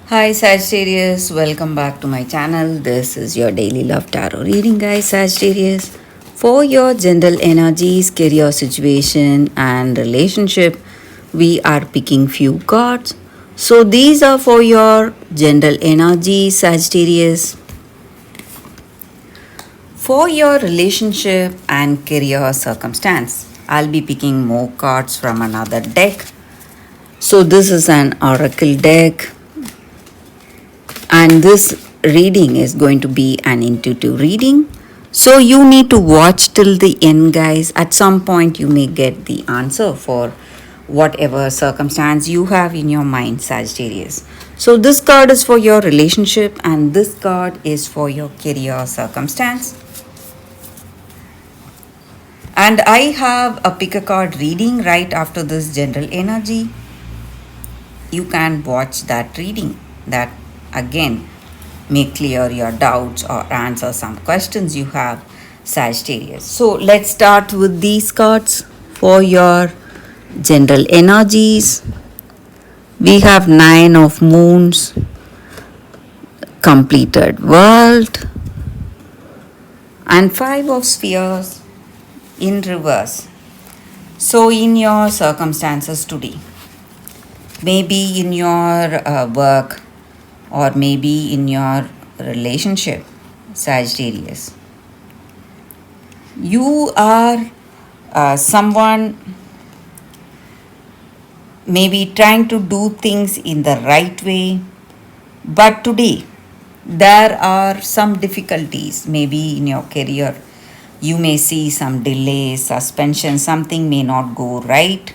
Hi Sagittarius, welcome back to my channel. This is your daily love tarot reading, guys. Sagittarius, for your general energies, career situation, and relationship, we are picking few cards. So these are for your general energies, Sagittarius. For your relationship and career circumstance, I'll be picking more cards from another deck. So this is an oracle deck, and this reading is going to be an intuitive reading. So you need to watch till the end, guys. At some point, you may get the answer for whatever circumstance you have in your mind, Sagittarius. So this card is for your relationship, and this card is for your career circumstance. And I have a pick a card reading right after this general energy. You can watch that reading. That again may clear your doubts or answer some questions you have, Sagittarius. So let's start with these cards for your general energies. We have Nine of Moons, Completed World, and Five of Spheres in reverse. So in your circumstances today, maybe in your work, or maybe in your relationship, Sagittarius, you are someone maybe trying to do things in the right way, but today there are some difficulties. Maybe in your career, you may see some delays, suspension, something may not go right,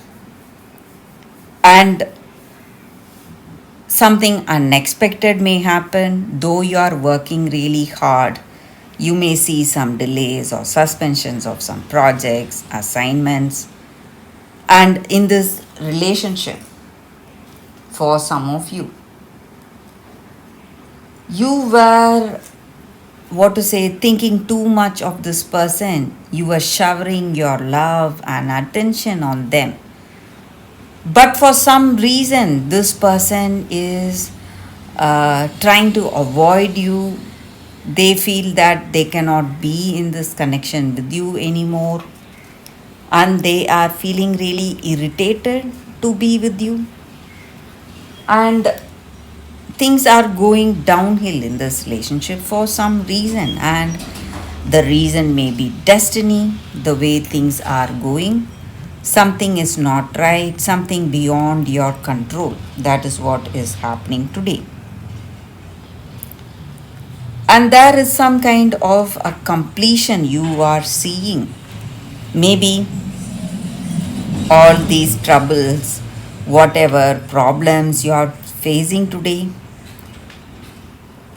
and something unexpected may happen. Though you are working really hard, you may see some delays or suspensions of some projects, assignments. And in this relationship, for some of you, you were, what to say, thinking too much of this person. You were showering your love and attention on them. But for some reason, this person is trying to avoid you. They feel that they cannot be in this connection with you anymore, and they are feeling really irritated to be with you. And things are going downhill in this relationship for some reason, and the reason may be destiny, the way things are going. Something is not right, something beyond your control. That is what is happening today. And there is some kind of a completion you are seeing. Maybe all these troubles, whatever problems you are facing today,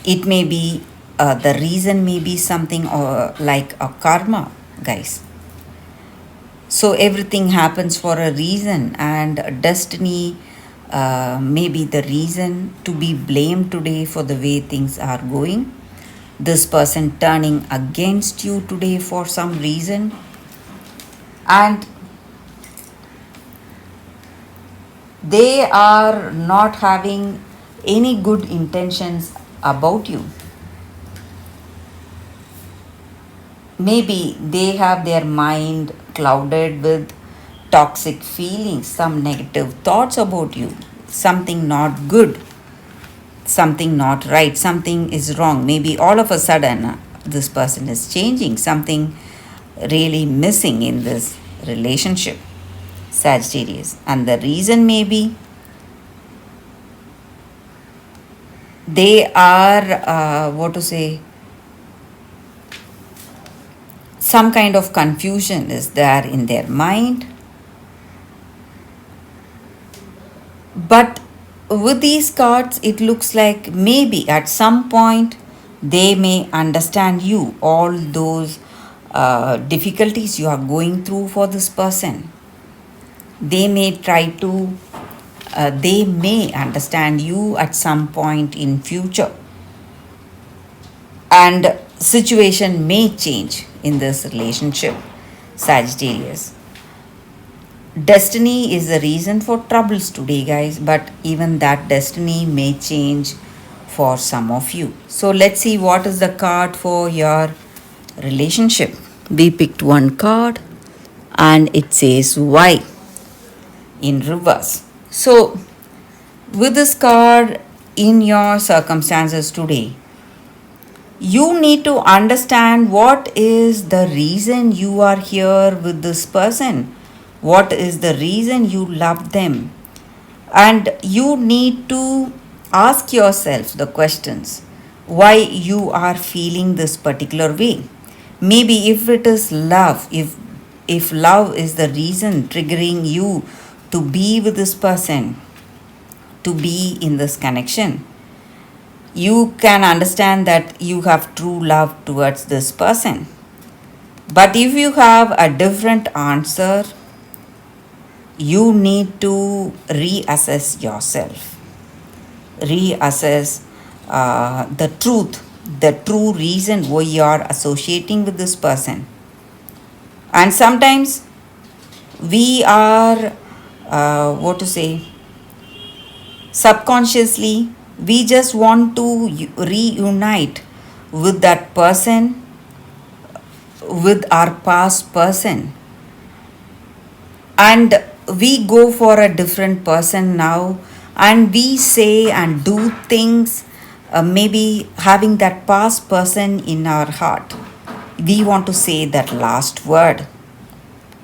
it may be the reason may be something like a karma, guys. So everything happens for a reason, and destiny may be the reason to be blamed today for the way things are going. This person turning against you today for some reason, and they are not having any good intentions about you. Maybe they have their mind clouded with toxic feelings, some negative thoughts about you, something not good, something not right, something is wrong. Maybe all of a sudden this person is changing, something really missing in this relationship, Sagittarius. And the reason may be they are, what to say, some kind of confusion is there in their mind. But with these cards, it looks like maybe at some point they may understand you, all those difficulties you are going through for this person. They may try to, they may understand you at some point in future, and situation may change in this relationship, Sagittarius. Destiny is the reason for troubles today, guys, but even that destiny may change for some of you. So let's see what is the card for your relationship. We picked one card and it says why in reverse. So, with this card in your circumstances today, you need to understand what is the reason you are here with this person, what is the reason you love them, and you need to ask yourself the questions why you are feeling this particular way. Maybe if it is love, if love is the reason triggering you to be with this person, to be in this connection, you can understand that you have true love towards this person. But if you have a different answer, you need to reassess yourself, reassess the true reason why you are associating with this person. And sometimes we are, what to say, subconsciously, we just want to reunite with that person, with our past person, and we go for a different person now, and we say and do things, maybe having that past person in our heart. We want to say that last word.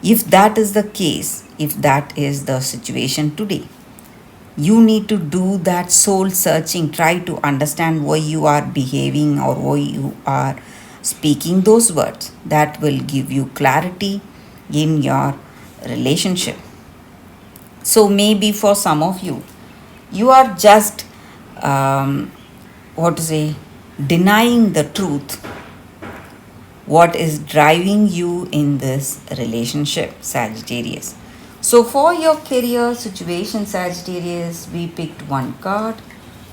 If that is the case, if that is the situation today, you need to do that soul searching, try to understand why you are behaving or why you are speaking those words. That will give you clarity in your relationship. So maybe for some of you, you are just, what to say, denying the truth, what is driving you in this relationship, Sagittarius. So for your career situation, Sagittarius, we picked one card.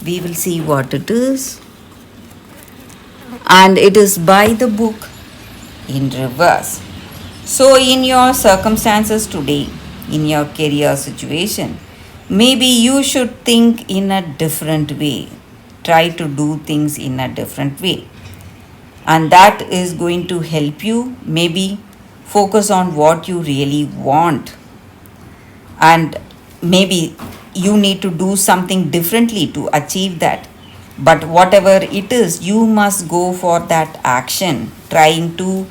We will see what it is. And it is by the book in reverse. So in your circumstances today, in your career situation, maybe you should think in a different way. Try to do things in a different way. And that is going to help you. Maybe focus on what you really want, and maybe you need to do something differently to achieve that. But whatever it is, you must go for that action, trying to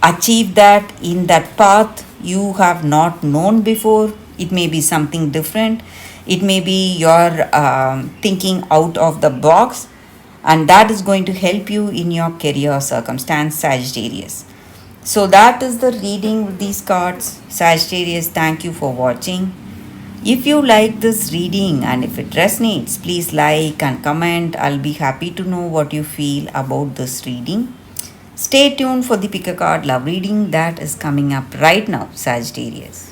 achieve that in that path you have not known before. It may be something different, it may be your thinking out of the box, and that is going to help you in your career circumstance, Sagittarius. So that is the reading with these cards, Sagittarius. Thank you for watching. If you like this reading and if it resonates, please like and comment. I'll be happy to know what you feel about this reading. Stay tuned for the pick a card love reading that is coming up right now, Sagittarius.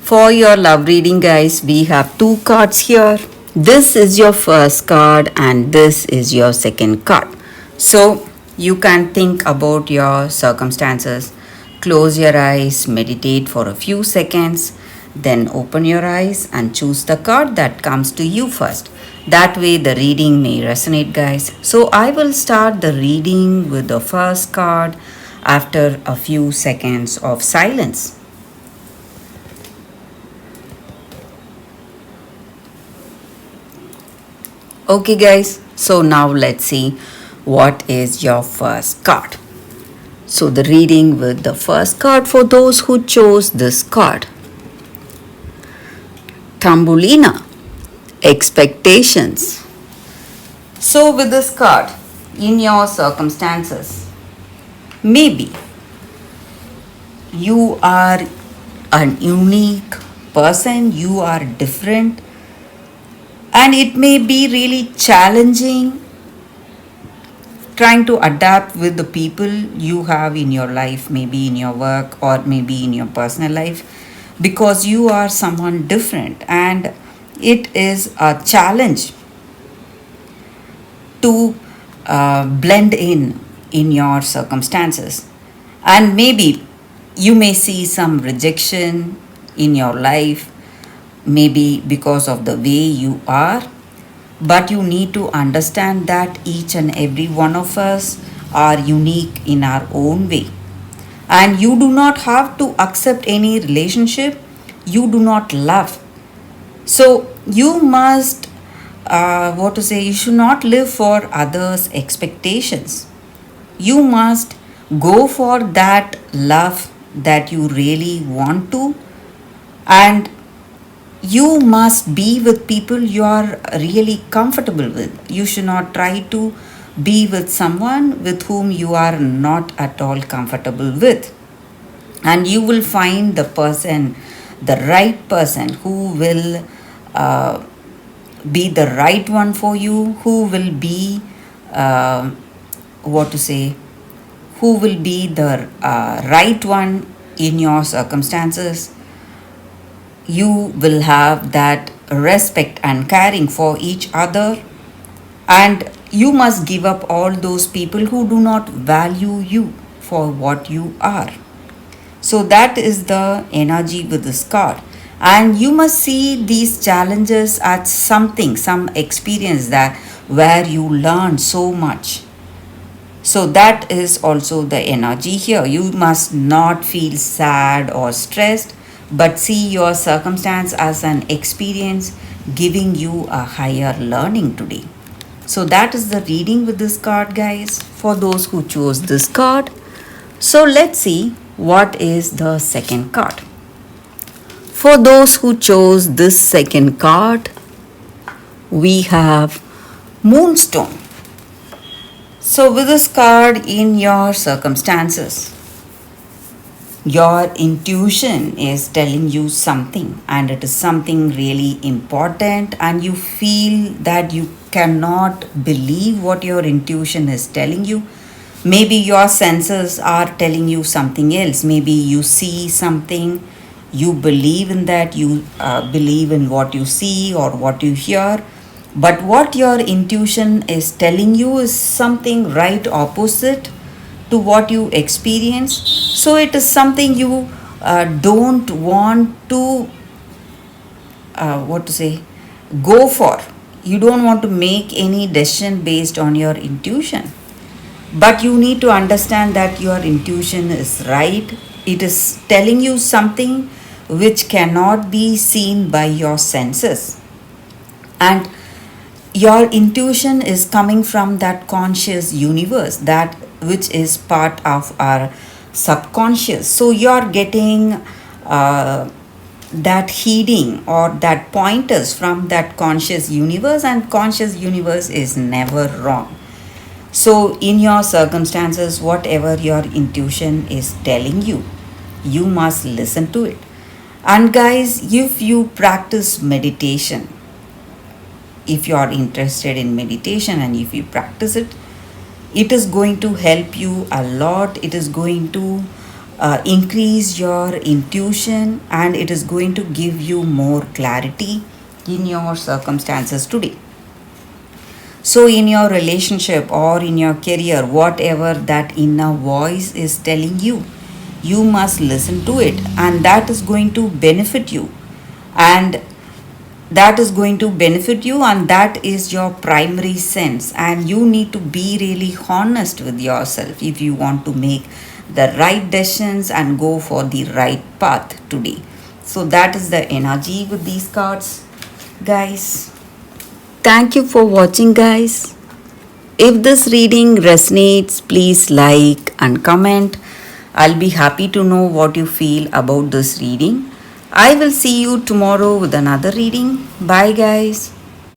For your love reading, guys, we have two cards here. This is your first card and this is your second card. So you can think about your circumstances. Close your eyes, meditate for a few seconds, then open your eyes and choose the card that comes to you first. That way the reading may resonate, guys. So I will start the reading with the first card after a few seconds of silence. Okay, guys, so now let's see what is your first card. So the reading with the first card for those who chose this card. Tambulina, expectations. So with this card, in your circumstances, maybe you are a unique person, you are different, and it may be really challenging trying to adapt with the people you have in your life, maybe in your work or maybe in your personal life, because you are someone different, and it is a challenge to blend in your circumstances. And maybe you may see some rejection in your life, maybe because of the way you are. but you need to understand that each and every one of us are unique in our own way, and you do not have to accept any relationship you do not love. So you must, what to say, you should not live for others' expectations. You must go for that love that you really want to, and you must be with people you are really comfortable with. You should not try to be with someone with whom you are not at all comfortable with. And you will find the person, the right person who will uh, be the right one for you, who will be, uh, what to say, who will be the right one in your circumstances. You will have that respect and caring for each other, and you must give up all those people who do not value you for what you are. So that is the energy with this card. And you must see these challenges as something, some experience that where you learn so much. So that is also the energy here. You must not feel sad or stressed, but see your circumstance as an experience giving you a higher learning today. So that is the reading with this card, guys, for those who chose this card. So let's see what is the second card. For those who chose this second card, we have Moonstone. So, with this card in your circumstances, your intuition is telling you something, and it is something really important, and you feel that you cannot believe what your intuition is telling you. Maybe your senses are telling you something else. Maybe you see something, you believe in that, you believe in what you see or what you hear, but what your intuition is telling you is something right opposite to what you experience. So it is something you don't want to, what to say, go for. You don't want to make any decision based on your intuition. But you need to understand that your intuition is right. It is telling you something which cannot be seen by your senses. And your intuition is coming from that conscious universe, that which is part of our subconscious. So you're getting that heeding or that pointers from that conscious universe, and conscious universe is never wrong. So in your circumstances, whatever your intuition is telling you, you must listen to it. And guys, if you practice meditation, if you are interested in meditation and if you practice it, it is going to help you a lot. It is going to increase your intuition, and it is going to give you more clarity in your circumstances today. So in your relationship or in your career, whatever that inner voice is telling you, you must listen to it, and that is going to benefit you. And that is going to benefit you, and that is your primary sense. And you need to be really honest with yourself if you want to make the right decisions and go for the right path today. So that is the energy with these cards, guys. Thank you for watching, guys. If this reading resonates, please like and comment. I'll be happy to know what you feel about this reading. I will see you tomorrow with another reading. Bye, guys.